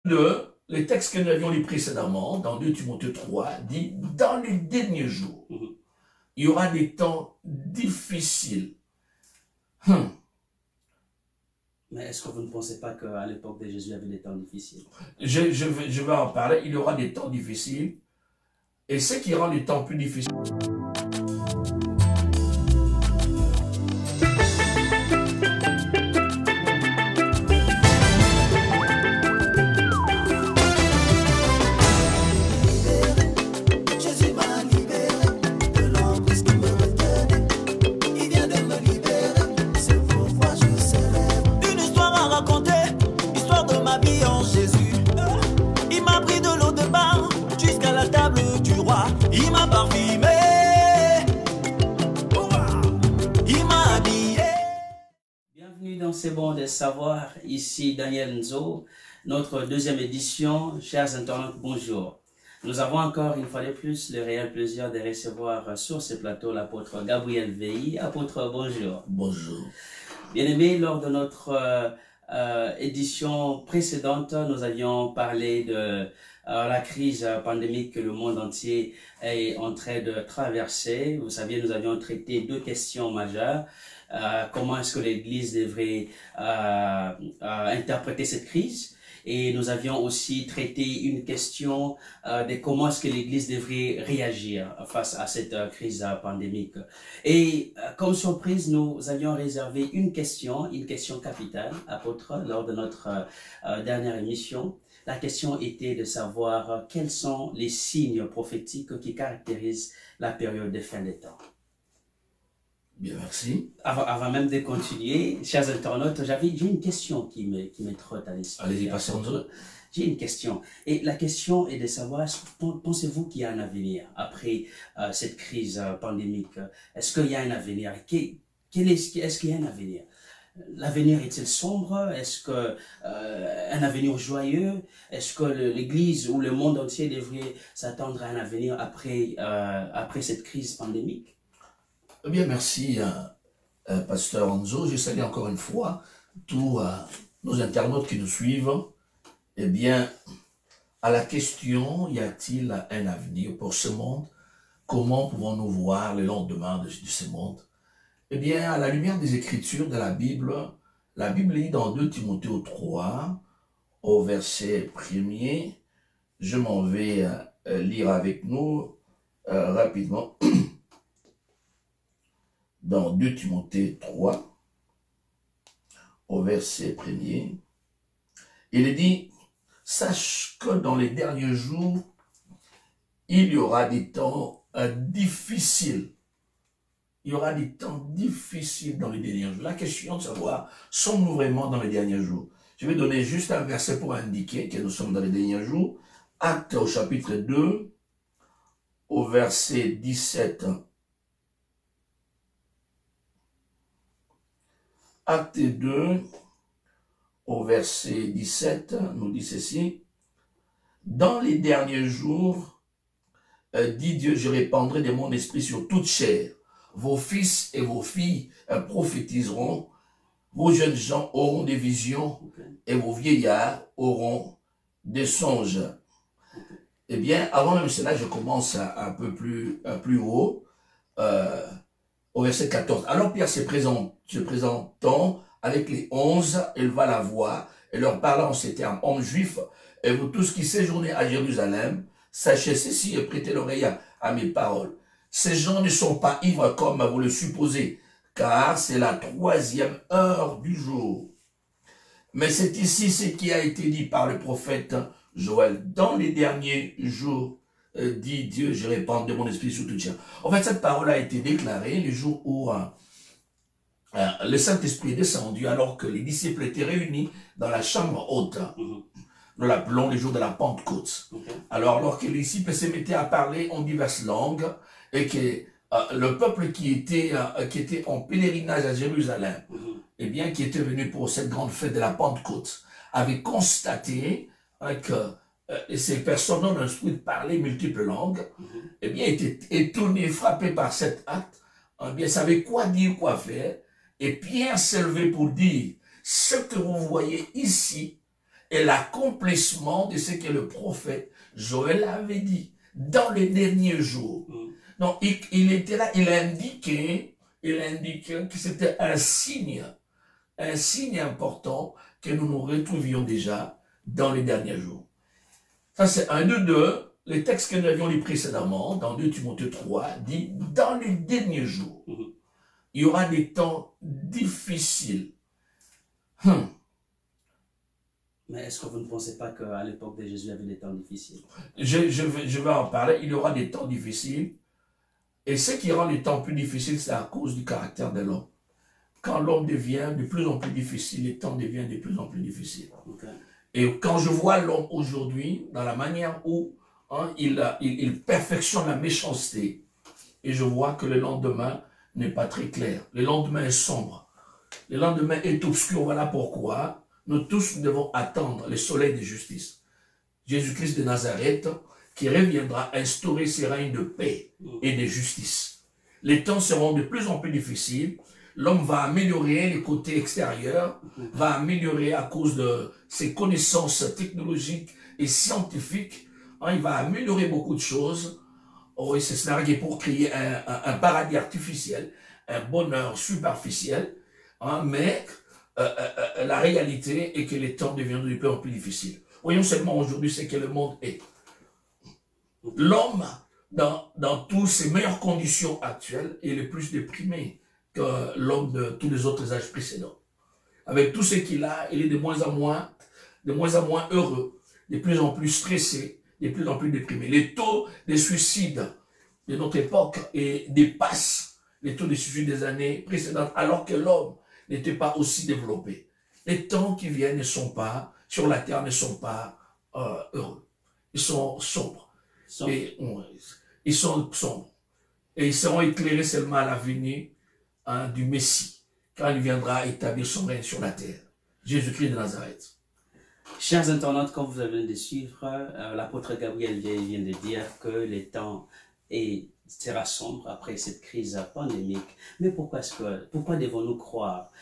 Le texte que nous avions lu précédemment, dans 2 Timothée 3, dit « Dans les derniers jours, il y aura des temps difficiles. » Mais est-ce que vous ne pensez pas qu'à l'époque de Jésus, il y avait des temps difficiles? Je vais en parler. Il y aura des temps difficiles. Et ce qui rend les temps plus difficiles... C'est bon de savoir, ici Daniel Nzo, notre deuxième édition. Chers internautes, bonjour. Nous avons encore une fois de plus le réel plaisir de recevoir sur ce plateau l'apôtre Gabriel Veilly. Apôtre, bonjour. Bonjour. Bien-aimé, lors de notre édition précédente, nous avions parlé de la crise pandémique que le monde entier est en train de traverser. Vous savez, nous avions traité 2 questions majeures. Comment est-ce que l'Église devrait interpréter cette crise? Et nous avions aussi traité une question de comment est-ce que l'Église devrait réagir face à cette crise pandémique. Et comme surprise, nous avions réservé une question capitale, apôtre, lors de notre dernière émission. La question était de savoir quels sont les signes prophétiques qui caractérisent la période de fin des temps. Bien, merci. Avant même de continuer, chers internautes, j'ai une question qui me trotte à l'esprit. Allez-y, passez en deux. J'ai une question. Et la question est de savoir, pensez-vous qu'il y a un avenir après cette crise pandémique? Est-ce qu'il y a un avenir? Est-ce qu'il y a un avenir? L'avenir est-il sombre? Est-ce que un avenir joyeux? Est-ce que l'Église ou le monde entier devrait s'attendre à un avenir après cette crise pandémique? Eh bien, merci, Pasteur Anzo. Je salue encore une fois tous nos internautes qui nous suivent. Eh bien, à la question, y a-t-il un avenir pour ce monde? Comment pouvons-nous voir le lendemain de ce monde? Eh bien, à la lumière des Écritures de la Bible dit dans 2 Timothée 3, au verset 1er, je m'en vais lire avec nous rapidement. Dans 2 Timothée 3, au verset 1er, il est dit, « Sache que dans les derniers jours, il y aura des temps difficiles. » Il y aura des temps difficiles dans les derniers jours. La question de savoir, sommes-nous vraiment dans les derniers jours? Je vais donner juste un verset pour indiquer que nous sommes dans les derniers jours. Actes au chapitre 2, au verset 17. Acte 2, au verset 17, nous dit ceci. « Dans les derniers jours, dit Dieu, je répandrai de mon esprit sur toute chair. Vos fils et vos filles prophétiseront, vos jeunes gens auront des visions et vos vieillards auront des songes. » Eh bien, avant même cela, je commence un peu plus haut, au verset 14. Alors Pierre se présentant avec les 11, éleva la voix et leur parla en ces termes. Hommes juifs, et vous tous qui séjournez à Jérusalem, sachez ceci et prêtez l'oreille à mes paroles. Ces gens ne sont pas ivres comme vous le supposez, car c'est la 3e heure du jour. Mais c'est ici ce qui a été dit par le prophète Joël. Dans les derniers jours, dit Dieu, je répandrai mon esprit sur toute chair. En fait, cette parole a été déclarée le jour où le Saint-Esprit est descendu alors que les disciples étaient réunis dans la chambre haute. Nous l'appelons le jour de la Pentecôte. Alors que les disciples se mettaient à parler en diverses langues et que le peuple qui était en pèlerinage à Jérusalem, eh bien, qui était venu pour cette grande fête de la Pentecôte, avait constaté que ces personnes dont l'esprit parlait multiples langues, eh bien, étaient étonnés, frappés par cet acte, eh bien, savaient quoi dire, quoi faire. Et Pierre s'est levé pour dire, ce que vous voyez ici est l'accomplissement de ce que le prophète Joël avait dit dans les derniers jours. Donc, il était là, il a indiqué que c'était un signe important que nous nous retrouvions déjà dans les derniers jours. Ça, c'est un de deux. Les textes que nous avions lus précédemment, dans 2 Timothée 3, dit, dans les derniers jours, il y aura des temps difficiles. Mais est-ce que vous ne pensez pas qu'à l'époque de Jésus, il y avait des temps difficiles? Je vais en parler. Il y aura des temps difficiles. Et ce qui rend les temps plus difficiles, c'est à cause du caractère de l'homme. Quand l'homme devient de plus en plus difficile, les temps deviennent de plus en plus difficiles. Okay. Et quand je vois l'homme aujourd'hui, dans la manière où il perfectionne la méchanceté, et je vois que le lendemain n'est pas très clair. Le lendemain est sombre. Le lendemain est obscur. Voilà pourquoi nous tous devons attendre le soleil de justice. Jésus-Christ de Nazareth, qui reviendra instaurer ses règnes de paix et de justice. Les temps seront de plus en plus difficiles. L'homme va améliorer les côtés extérieurs, va améliorer à cause de ses connaissances technologiques et scientifiques. Il va améliorer beaucoup de choses. Et c'est cela qui est pour créer un paradis artificiel, un bonheur superficiel. Mais la réalité est que les temps deviennent de plus en plus difficiles. Voyons seulement aujourd'hui ce que le monde est. L'homme, dans toutes ses meilleures conditions actuelles, est le plus déprimé que l'homme de tous les autres âges précédents. Avec tout ce qu'il a, il est de moins en moins heureux, de plus en plus stressé, de plus en plus déprimé. Les taux de suicide de notre époque dépassent les taux de suicide des années précédentes, alors que l'homme n'était pas aussi développé. Les temps qui viennent ne sont pas, sur la terre, ne sont pas heureux. Ils sont sombres. Ils sont sombres. Et ils seront éclairés seulement à la venue du Messie, quand il viendra établir son règne sur la terre. Jésus-Christ de Nazareth. Chers internautes, comme vous avez de suivre, l'apôtre Gabriel vient de dire que les temps sera sombre après cette crise pandémique. Mais pourquoi devons-nous croire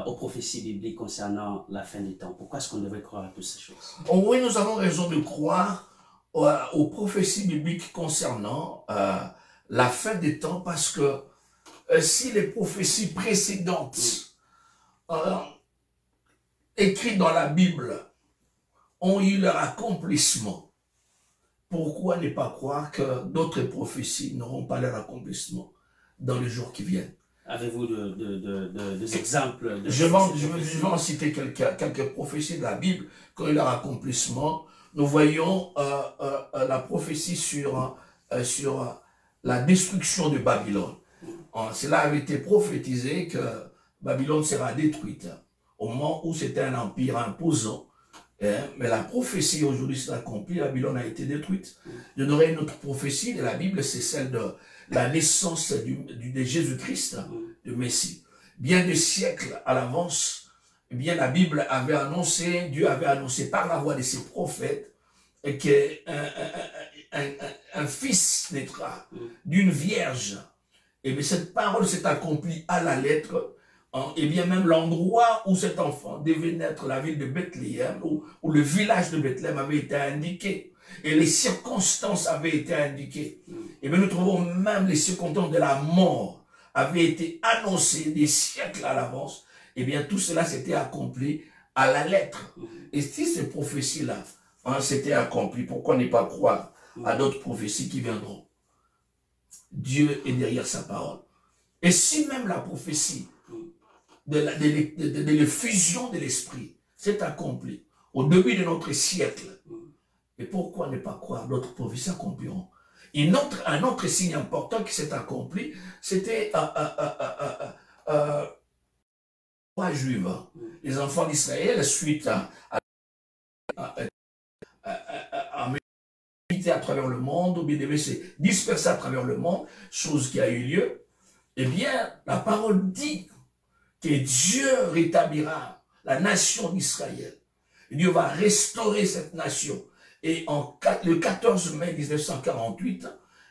aux prophéties bibliques concernant la fin des temps? Pourquoi est-ce qu'on devrait croire à toutes ces choses? Oui, nous avons raison de croire aux prophéties bibliques concernant la fin des temps, parce que si les prophéties précédentes écrites dans la Bible ont eu leur accomplissement, pourquoi ne pas croire que d'autres prophéties n'auront pas leur accomplissement dans les jours qui viennent? Avez-vous des exemples? Je vais en citer quelques prophéties de la Bible qui ont eu leur accomplissement. Nous voyons la prophétie sur la destruction de Babylone. Cela avait été prophétisé que Babylone sera détruite au moment où c'était un empire imposant. Mais la prophétie aujourd'hui s'est accomplie, Babylone a été détruite. Il y en aurait une autre prophétie de la Bible, c'est celle de la naissance de Jésus-Christ, de Messie. Bien des siècles à l'avance, eh bien la Bible avait annoncé, Dieu avait annoncé par la voix de ses prophètes qu'un fils naîtra d'une vierge. Et bien cette parole s'est accomplie à la lettre. Et bien même l'endroit où cet enfant devait naître, la ville de Bethléem, où le village de Bethléem avait été indiqué. Et les circonstances avaient été indiquées. Et bien nous trouvons même les circonstances de la mort avaient été annoncées des siècles à l'avance. Et bien tout cela s'était accompli à la lettre. Et si ces prophéties-là s'étaient accomplies, pourquoi ne pas croire à d'autres prophéties qui viendront? Dieu est derrière sa parole. Et si même la prophétie de l'effusion de l'esprit s'est accomplie au début de notre siècle, et pourquoi ne pas croire d'autres prophéties s'accompliront? Un autre signe important qui s'est accompli, c'était la juive. Les enfants d'Israël, suite à travers le monde, ou bien devaient se disperser à travers le monde, chose qui a eu lieu, eh bien, la parole dit que Dieu rétablira la nation d'Israël. Dieu va restaurer cette nation. Et le 14 mai 1948,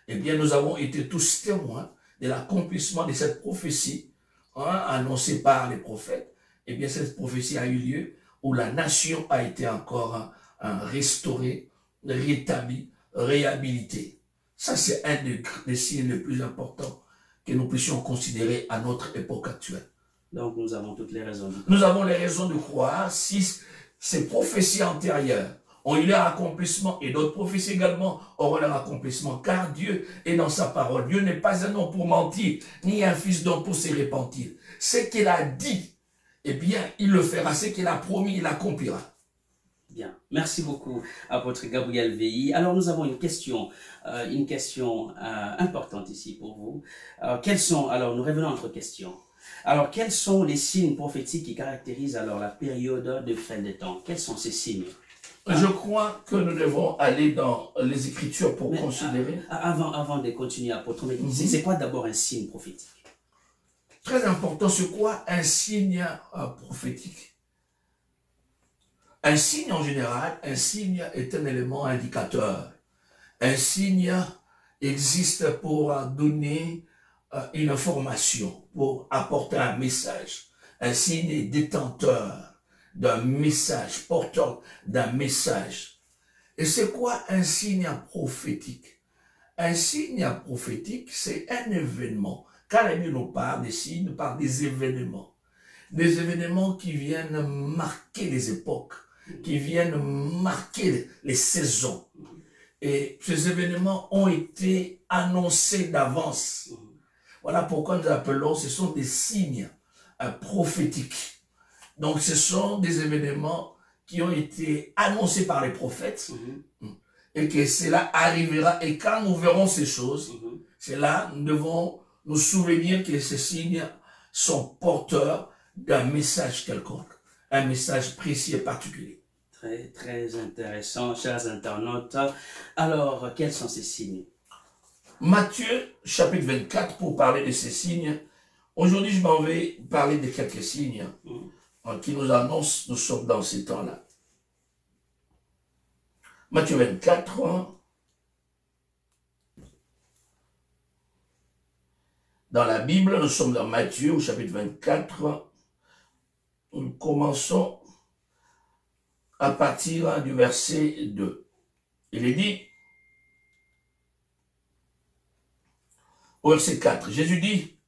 eh bien, nous avons été tous témoins de l'accomplissement de cette prophétie annoncée par les prophètes. Eh bien, cette prophétie a eu lieu où la nation a été encore restaurée, rétablie, réhabilitée. Ça, c'est un des signes les plus importants que nous puissions considérer à notre époque actuelle. Donc, nous avons toutes les raisons. Nous avons les raisons de croire si ces prophéties antérieures ont eu leur accomplissement et d'autres prophéties également auront leur accomplissement, car Dieu est dans sa parole. Dieu n'est pas un homme pour mentir, ni un fils d'homme pour se repentir. Ce qu'il a dit, eh bien, il le fera. Ce qu'il a promis, il l'accomplira. Bien, merci beaucoup, apôtre Gabriel Veilly. Alors, nous avons une question importante ici pour vous. Alors, nous revenons à notre question. Alors, quels sont les signes prophétiques qui caractérisent alors la période de fin des temps? Quels sont ces signes? Je crois que nous devons aller dans les Écritures pour considérer. Avant de continuer, apôtre, c'est quoi d'abord un signe prophétique? Très important, c'est quoi un signe prophétique? Un signe en général, un signe est un élément indicateur. Un signe existe pour donner une information, pour apporter un message. Un signe est détenteur d'un message, porteur d'un message. Et c'est quoi un signe prophétique? Un signe prophétique, c'est un événement. Quand la Bible nous parle des signes, nous parle des événements. Des événements qui viennent marquer les époques, qui viennent marquer les saisons. Et ces événements ont été annoncés d'avance. Voilà pourquoi nous appelons, ce sont des signes prophétiques. Donc ce sont des événements qui ont été annoncés par les prophètes et que cela arrivera. Et quand nous verrons ces choses, c'est là nous devons nous souvenir que ces signes sont porteurs d'un message quelconque, un message précis et particulier. Très, très intéressant, chers internautes. Alors, quels sont ces signes? Matthieu, chapitre 24, pour parler de ces signes. Aujourd'hui, je m'en vais parler de quelques signes qui nous annoncent, nous sommes dans ces temps-là. Matthieu 24, dans la Bible, nous sommes dans Matthieu, au chapitre 24. Nous commençons à partir du verset 2. Il est dit, au verset 4, Jésus dit,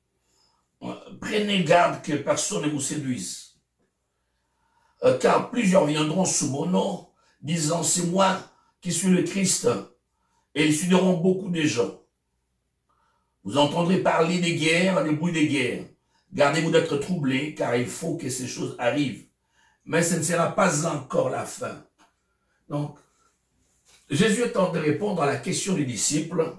prenez garde que personne ne vous séduise, car plusieurs viendront sous mon nom, disant, c'est moi qui suis le Christ, et ils séduiront beaucoup de gens. Vous entendrez parler des guerres, des bruits des guerres. Gardez-vous d'être troublés, car il faut que ces choses arrivent. Mais ce ne sera pas encore la fin. Donc, Jésus est en train de répondre à la question des disciples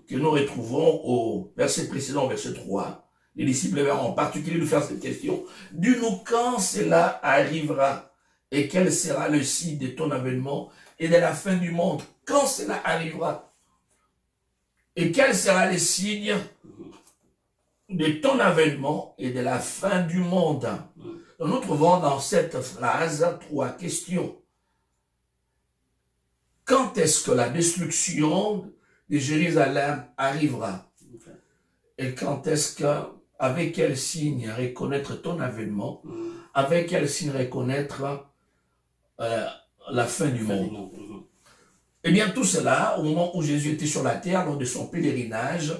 que nous retrouvons au verset précédent, verset 3. Les disciples verront en particulier nous faire cette question. Dis-nous quand cela arrivera et quel sera le signe de ton avènement et de la fin du monde. Quand cela arrivera et quel sera le signe de ton avènement et de la fin du monde. Donc, nous trouvons dans cette phrase 3 questions. Quand est-ce que la destruction de Jérusalem arrivera? Et quand est-ce que, avec quel signe reconnaître ton avènement? Avec quel signe reconnaître la fin du monde? Eh bien, tout cela, au moment où Jésus était sur la terre, lors de son pèlerinage,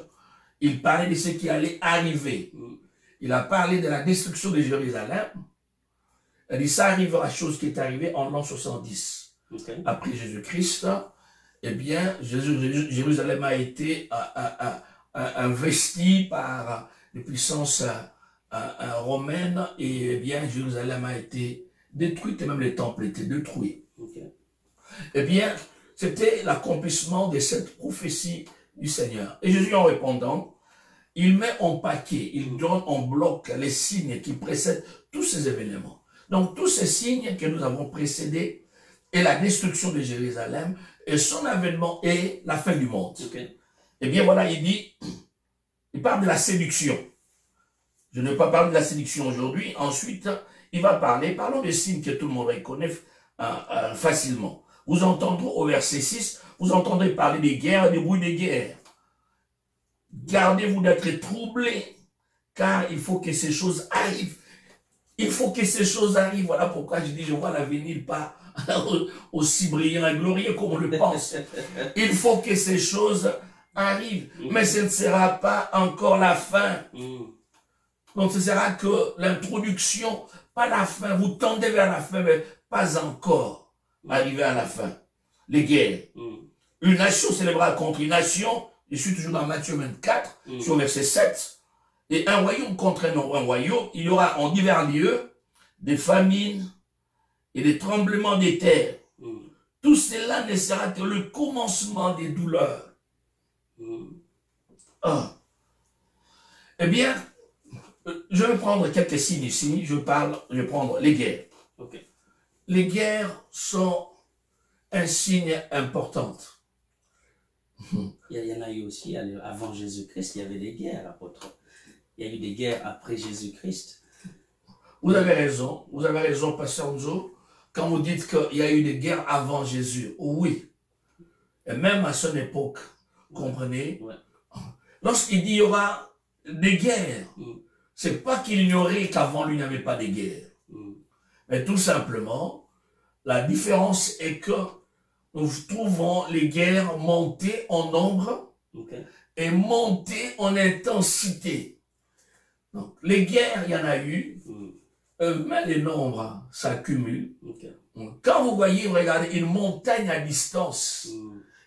il parlait de ce qui allait arriver. Il a parlé de la destruction de Jérusalem. Il a dit, ça arrivera, chose qui est arrivée en l'an 70. Après Jésus-Christ, eh bien, Jérusalem a été investi par les puissances romaines et eh bien, Jérusalem a été détruite et même les temples étaient détruits. Eh bien, c'était l'accomplissement de cette prophétie du Seigneur. Et Jésus, en répondant, il met en paquet, il donne en bloc les signes qui précèdent tous ces événements. Donc, tous ces signes que nous avons précédés et la destruction de Jérusalem et son avènement et la fin du monde. Eh bien, voilà, il parle de la séduction. Je ne vais pas parler de la séduction aujourd'hui. Ensuite, il va parlons des signes que tout le monde reconnaît facilement. Vous entendrez au verset 6, vous entendrez parler des guerres, des bruits des guerres. Gardez-vous d'être troublés, car il faut que ces choses arrivent. Il faut que ces choses arrivent. Voilà pourquoi je dis, je vois l'avenir pas aussi brillant et glorieux comme on le pense. Il faut que ces choses arrivent. Mais ce ne sera pas encore la fin. Donc ce sera que l'introduction, pas la fin. Vous tendez vers la fin, mais pas encore arrivé à la fin. Les guerres. Une nation célébrera contre une nation. Je suis toujours dans Matthieu 24, sur verset 7. Et un royaume contre un royaume, il y aura en divers lieux des famines et des tremblements des terres. Tout cela ne sera que le commencement des douleurs. Eh bien, je vais prendre quelques signes ici. Je vais prendre les guerres. Okay. Les guerres sont un signe important. Il y en a eu aussi avant Jésus-Christ, il y avait des guerres, apôtre. Il y a eu des guerres après Jésus-Christ. Vous avez raison, Pasteur Nzo, quand vous dites qu'il y a eu des guerres avant Jésus. Oui. Et même à son époque, comprenez, lorsqu'il dit qu'il y aura des guerres, c'est pas qu'il ignorait qu'avant lui il n'y avait pas de guerre. Mais tout simplement, la différence est que nous trouvons les guerres monter en nombre et monter en intensité. Donc, les guerres, il y en a eu, mais les nombres s'accumulent. Quand vous voyez, regardez, une montagne à distance,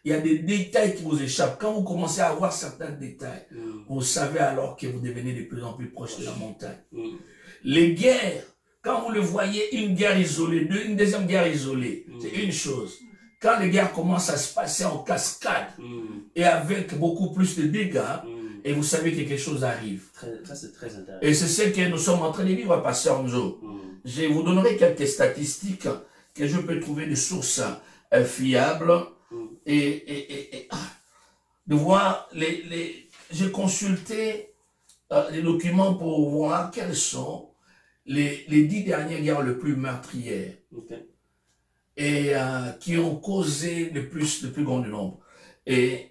il y a des détails qui vous échappent. Quand vous commencez à voir certains détails, vous savez alors que vous devenez de plus en plus proche de la montagne. Les guerres, quand vous le voyez, une guerre isolée, une deuxième guerre isolée, c'est une chose. Quand les guerres commencent à se passer en cascade et avec beaucoup plus de dégâts, et vous savez que quelque chose arrive. Ça, c'est très intéressant. Et c'est ce que nous sommes en train de vivre, Pasteur Nzo. Je vous donnerai quelques statistiques que je peux trouver de sources fiables et de voir j'ai consulté les documents pour voir quelles sont les 10 dernières guerres les plus meurtrières et qui ont causé le plus grand nombre. Et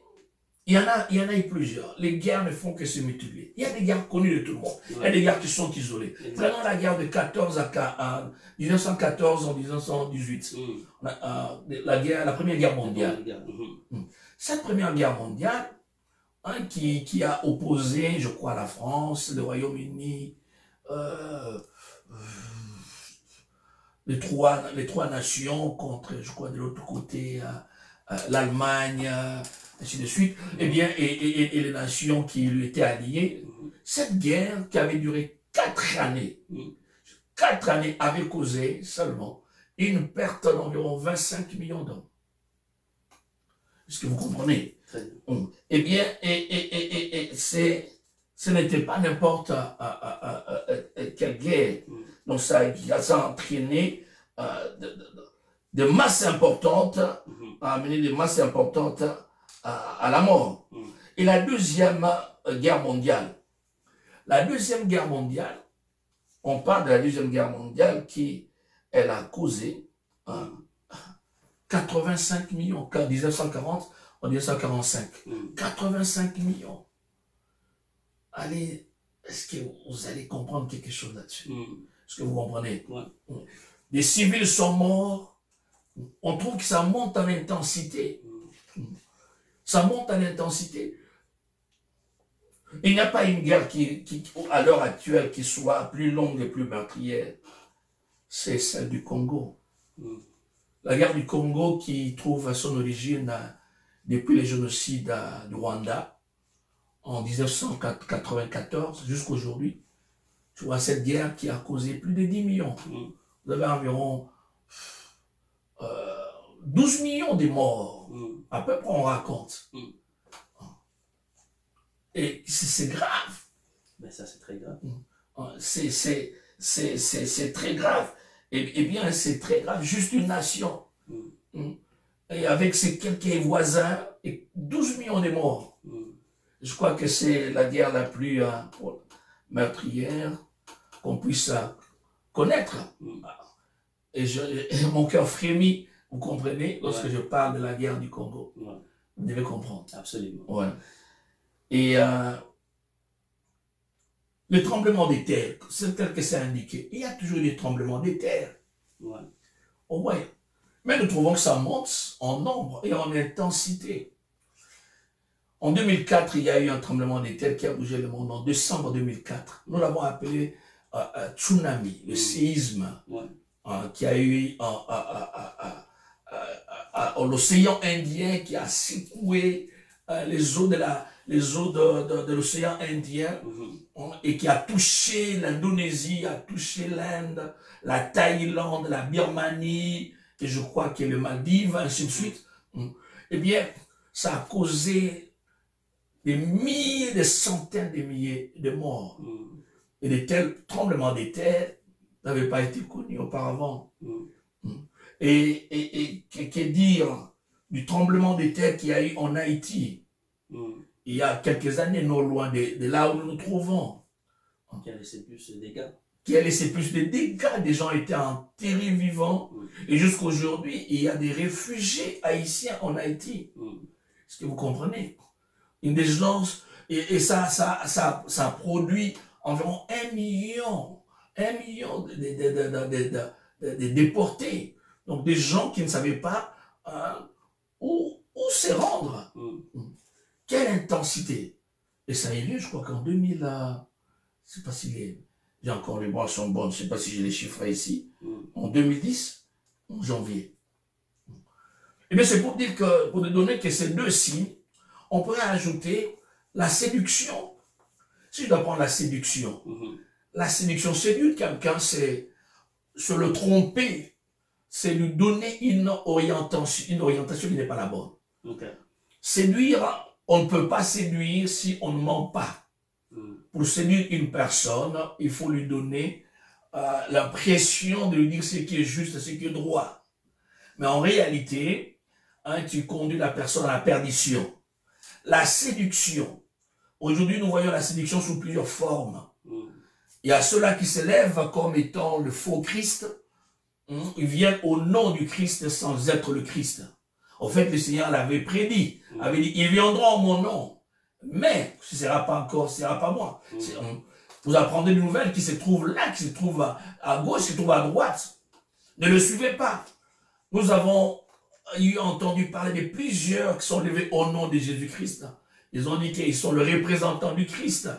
il y en a eu plusieurs. Les guerres ne font que se multiplier. Il y a des guerres connues de tout le monde. Il y a des guerres qui sont isolées. Prenons la guerre de 1914 en 1918. La Première Guerre mondiale. Cette Première Guerre mondiale, qui a opposé, je crois, la France, le Royaume-Uni, les trois nations contre, je crois, de l'autre côté, l'Allemagne, ainsi de suite, eh bien, et les nations qui lui étaient alliées. Cette guerre qui avait duré 4 années, 4 années avait causé seulement une perte d'environ 25 millions d'hommes. Est-ce que vous comprenez? Eh bien, ce n'était pas n'importe quelle guerre. Donc ça a entraîné de masses importantes, a amené des masses importantes à la mort. Et la Deuxième Guerre mondiale. La Deuxième Guerre mondiale, on parle de la Deuxième Guerre mondiale elle a causé 85 millions, en 1940, en 1945. 85 millions. Allez, est-ce que vous allez comprendre quelque chose là-dessus? Est-ce que vous comprenez? Des civils sont morts. On trouve que ça monte en intensité. Ça monte en intensité. Il n'y a pas une guerre qui à l'heure actuelle, qui soit plus longue et plus meurtrière. C'est celle du Congo. La guerre du Congo qui trouve son origine depuis les génocides du Rwanda en 1994 jusqu'à aujourd'hui. Tu vois, cette guerre qui a causé plus de 10 millions. Vous avez environ 12 millions de morts. À peu près, on raconte. Et c'est grave. Ben ça, c'est très grave. C'est très grave. Eh bien, c'est très grave. Juste une nation. Et avec ses quelques voisins, et 12 millions de morts. Je crois que c'est la guerre la plus meurtrière qu'on puisse connaître. Et mon cœur frémit, vous comprenez, lorsque je parle de la guerre du Congo. Vous devez comprendre. Absolument. Ouais. Et Le tremblement des terres, c'est tel que c'est indiqué. Il y a toujours des tremblements des terres. Ouais. Oh ouais. Mais nous trouvons que ça monte en nombre et en intensité. En 2004, il y a eu un tremblement des terres qui a bougé le monde. En décembre 2004, nous l'avons appelé tsunami, le séisme, Ouais. qui a eu l'océan Indien, qui a secoué les eaux de l'océan Indien, et qui a touché l'Indonésie, a touché l'Inde, la Thaïlande, la Birmanie, et je crois que le Maldives, ainsi de suite. Eh bien, ça a causé des milliers, des centaines de milliers de morts. Et de tels tremblements de terre n'avaient pas été connus auparavant. Et que dire du tremblement de terre qu'il y a eu en Haïti il y a quelques années, non loin de là où nous nous trouvons. Qui a laissé plus de dégâts. Qui a laissé plus de dégâts. Des gens étaient enterrés vivants. Et jusqu'à aujourd'hui, il y a des réfugiés haïtiens en Haïti. Est-ce que vous comprenez? Une des gens, et ça produit environ 1 million de déportés. Donc des gens qui ne savaient pas où se rendre. Quelle intensité. Et ça a eu lieu, je crois qu'en 2000, je ne sais pas si j'ai encore les bras sont bonnes, je ne sais pas si j'ai les chiffres ici, en 2010, en janvier. Et bien c'est pour dire que, pour nous donner que ces deux signes, on pourrait ajouter la séduction. Si je dois prendre la séduction, séduire quelqu'un, c'est se le tromper, c'est lui donner une orientation qui n'est pas la bonne. Séduire, on ne peut pas séduire si on ne ment pas. Pour séduire une personne, il faut lui donner l'impression de lui dire ce qui est juste, ce qui est droit. Mais en réalité, tu conduis la personne à la perdition. La séduction. Aujourd'hui, nous voyons la séduction sous plusieurs formes. Il y a ceux-là qui s'élèvent comme étant le faux Christ. Ils viennent au nom du Christ sans être le Christ. En fait, le Seigneur l'avait prédit. Avait dit, ils viendront en mon nom. Mais, ce ne sera pas encore, ce ne sera pas moi. Vous apprendrez des nouvelles qui se trouvent là, qui se trouvent à gauche, qui se trouvent à droite. Ne le suivez pas. Nous avons entendu parler de plusieurs qui sont levés au nom de Jésus-Christ. Ils ont dit qu'ils sont le représentant du Christ.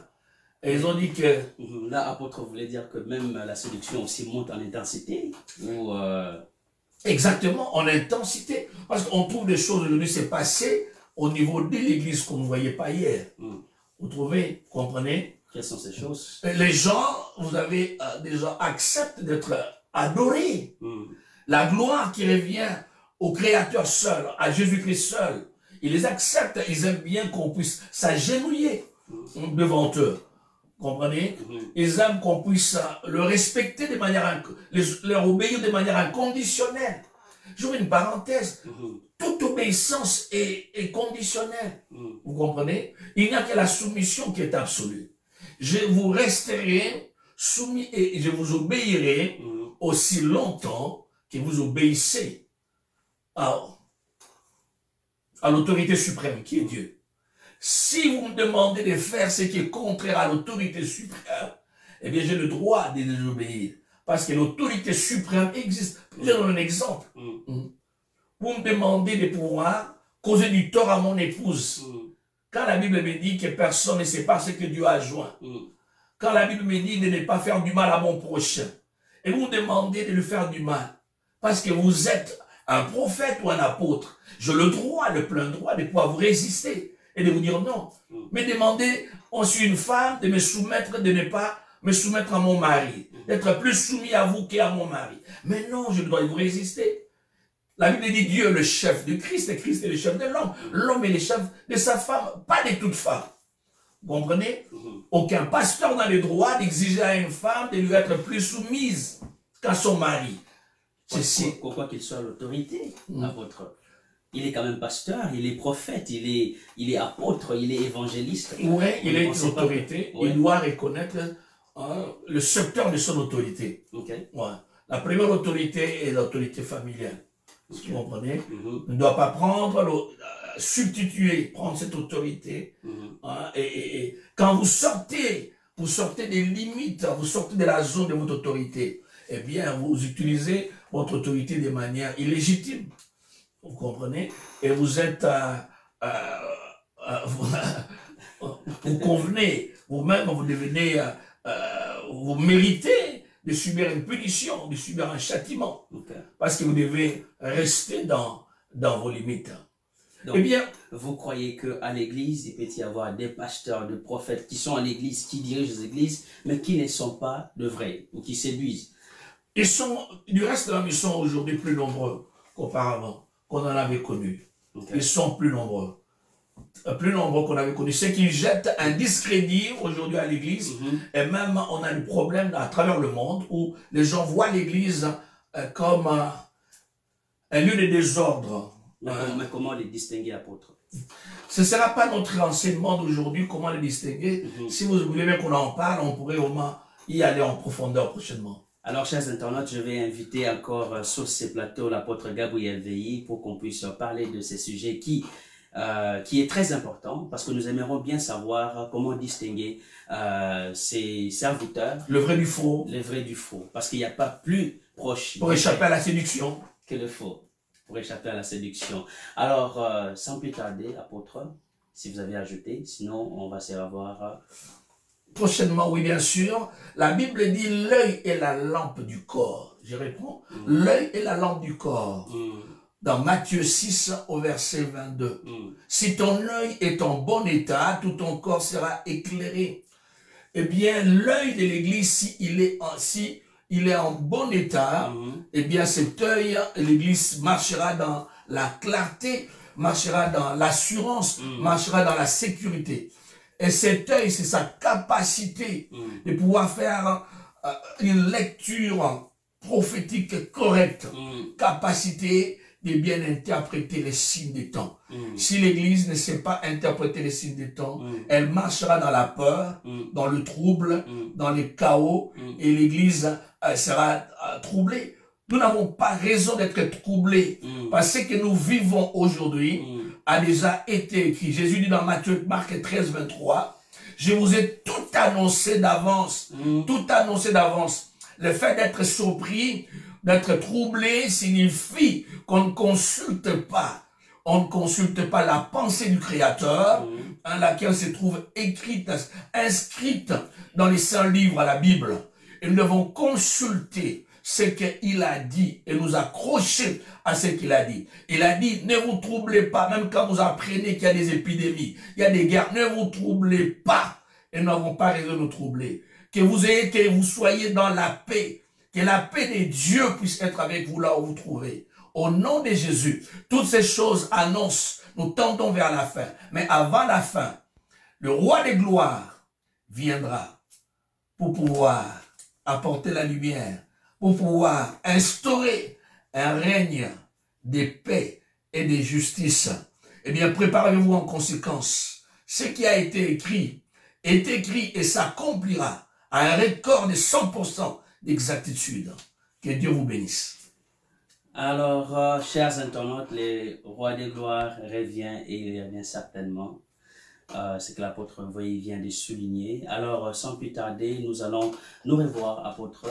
Et ils ont dit que... Là, apôtre voulait dire que même la séduction aussi monte en intensité ou Exactement, en intensité. Parce qu'on trouve des choses aujourd'hui s'est passé au niveau de l'église qu'on ne voyait pas hier. Vous trouvez, vous comprenez? Quelles sont ces choses? Les gens, vous avez des gens acceptent d'être adorés. La gloire qui revient au Créateur seul, à Jésus-Christ seul. Ils les acceptent, ils aiment bien qu'on puisse s'agenouiller devant eux. Vous comprenez? Ils aiment qu'on puisse le respecter de manière, leur obéir de manière inconditionnelle. J'ouvre une parenthèse. Toute obéissance est conditionnelle. Vous comprenez? Il n'y a que la soumission qui est absolue. Je vous resterai soumis et je vous obéirai aussi longtemps que vous obéissez à l'autorité suprême qui est Dieu. Si vous me demandez de faire ce qui est contraire à l'autorité suprême, eh bien j'ai le droit de désobéir. Parce que l'autorité suprême existe. Je donne un exemple. Vous me demandez de pouvoir causer du tort à mon épouse. Quand la Bible me dit que personne ne sait pas ce que Dieu a joint. Quand la Bible me dit de ne pas faire du mal à mon prochain. Et vous me demandez de lui faire du mal. Parce que vous êtes un prophète ou un apôtre. J'ai le droit, le plein droit de pouvoir vous résister. Et de vous dire non. Mais demandez, on suis une femme, de me soumettre, de ne pas me soumettre à mon mari. D'être plus soumis à vous qu'à mon mari. Mais non, je dois vous résister. La Bible dit Dieu est le chef de Christ, et Christ est le chef de l'homme. L'homme est le chef de sa femme, pas de toute femme. Vous comprenez? Aucun pasteur n'a le droit d'exiger à une femme de lui être plus soumise qu'à son mari. Quoi qu'il soit l'autorité, apôtre. Il est quand même pasteur, il est prophète, il est apôtre, il est évangéliste. Oui, il est une autorité. Il doit reconnaître le secteur de son autorité. Ouais. La première autorité est l'autorité familiale. Vous comprenez? Il ne doit pas prendre, substituer, prendre cette autorité. Et quand vous sortez vous sortez des limites, vous sortez de la zone de votre autorité, eh bien, vous utilisez votre autorité de manière illégitime. Vous comprenez? Et vous êtes... vous convenez, vous-même, vous devenez... vous méritez de subir une punition, de subir un châtiment. Okay. Parce que vous devez rester dans vos limites. Donc, eh bien, vous croyez qu'à l'église, il peut y avoir des pasteurs, des prophètes qui sont à l'église, qui dirigent les églises, mais qui ne sont pas de vrais, ou qui séduisent? Ils sont, du reste, ils sont aujourd'hui plus nombreux qu'auparavant, qu'on en avait connu. Okay. Ils sont plus nombreux qu'on avait connu. C'est qu'ils jettent un discrédit aujourd'hui à l'église, et même on a des problèmes à travers le monde où les gens voient l'église comme un lieu de désordre. Mais comment les distinguer, apôtre? Ce ne sera pas notre enseignement d'aujourd'hui, comment les distinguer. Si vous voulez bien qu'on en parle, on pourrait au moins y aller en profondeur prochainement. Alors, chers internautes, je vais inviter encore sur ces plateaux l'apôtre Gabriel Veilly pour qu'on puisse parler de ces sujets qui est très important, parce que nous aimerions bien savoir comment distinguer ces serviteurs. Le vrai du faux. Le vrai du faux. Parce qu'il n'y a pas plus proche. Pour échapper à la séduction. Que le faux. Pour échapper à la séduction. Alors, sans plus tarder, apôtre, si vous avez ajouté, sinon on va se revoir. Prochainement, oui, bien sûr. La Bible dit l'œil est la lampe du corps. Je réponds, l'œil est la lampe du corps. Dans Matthieu 6 au verset 22. Si ton œil est en bon état, tout ton corps sera éclairé. Eh bien, l'œil de l'église, si il est en bon état, eh bien cet œil, l'église marchera dans la clarté, marchera dans l'assurance, marchera dans la sécurité. Et cet œil, c'est sa capacité de pouvoir faire une lecture prophétique correcte, capacité de bien interpréter les signes des temps. Si l'église ne sait pas interpréter les signes des temps, elle marchera dans la peur, dans le trouble, dans le chaos, et l'église sera troublée. Nous n'avons pas raison d'être troublés, parce que ce que nous vivons aujourd'hui a déjà été écrit. Jésus dit dans Marc 13, 23, je vous ai tout annoncé d'avance, tout annoncé d'avance. Le fait d'être surpris, d'être troublé signifie qu'on ne consulte pas. On ne consulte pas la pensée du Créateur, laquelle se trouve écrite, inscrite dans les saints livres à la Bible. Et nous devons consulter ce qu'il a dit et nous accrocher à ce qu'il a dit. Il a dit, ne vous troublez pas, même quand vous apprenez qu'il y a des épidémies, il y a des guerres, ne vous troublez pas. Et nous n'avons pas raison de nous troubler. Que vous soyez dans la paix. Que la paix de Dieu puisse être avec vous là où vous trouvez. Au nom de Jésus, toutes ces choses annoncent, nous tendons vers la fin. Mais avant la fin, le roi des gloires viendra pour pouvoir apporter la lumière, pour pouvoir instaurer un règne de paix et de justice. Eh bien, préparez-vous en conséquence. Ce qui a été écrit est écrit et s'accomplira à un record de 100% d'exactitude. Que Dieu vous bénisse. Alors, chers internautes, le roi des gloires revient et il revient certainement. C'est que l'apôtre Veilly vient de souligner. Alors, sans plus tarder, nous allons nous revoir, apôtre.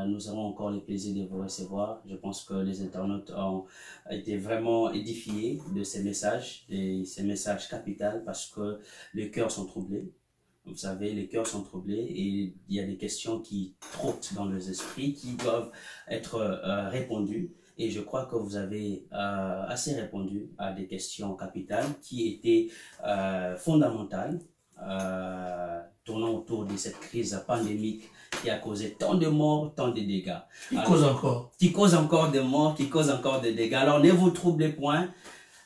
Nous avons encore le plaisir de vous recevoir. Je pense que les internautes ont été vraiment édifiés de ces messages, et ces messages capitaux, parce que les cœurs sont troublés. Vous savez, les cœurs sont troublés et il y a des questions qui trottent dans les esprits, qui doivent être répondues. Et je crois que vous avez assez répondu à des questions capitales qui étaient fondamentales, tournant autour de cette crise pandémique qui a causé tant de morts, tant de dégâts. Qui cause encore de morts, qui cause encore de dégâts. Alors ne vous troublez point.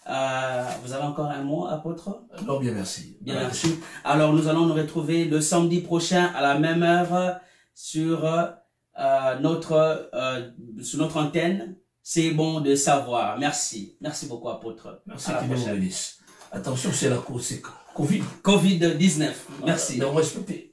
Vous avez encore un mot, apôtre? Non, bien merci. Bien merci. Alors nous allons nous retrouver le samedi prochain à la même heure sur notre antenne. C'est bon de savoir. Merci. Merci beaucoup, apôtre. Merci, que Dieu vous bénisse. Attention, c'est la cause, c'est Covid. Covid-19. Merci. Donc, respectez.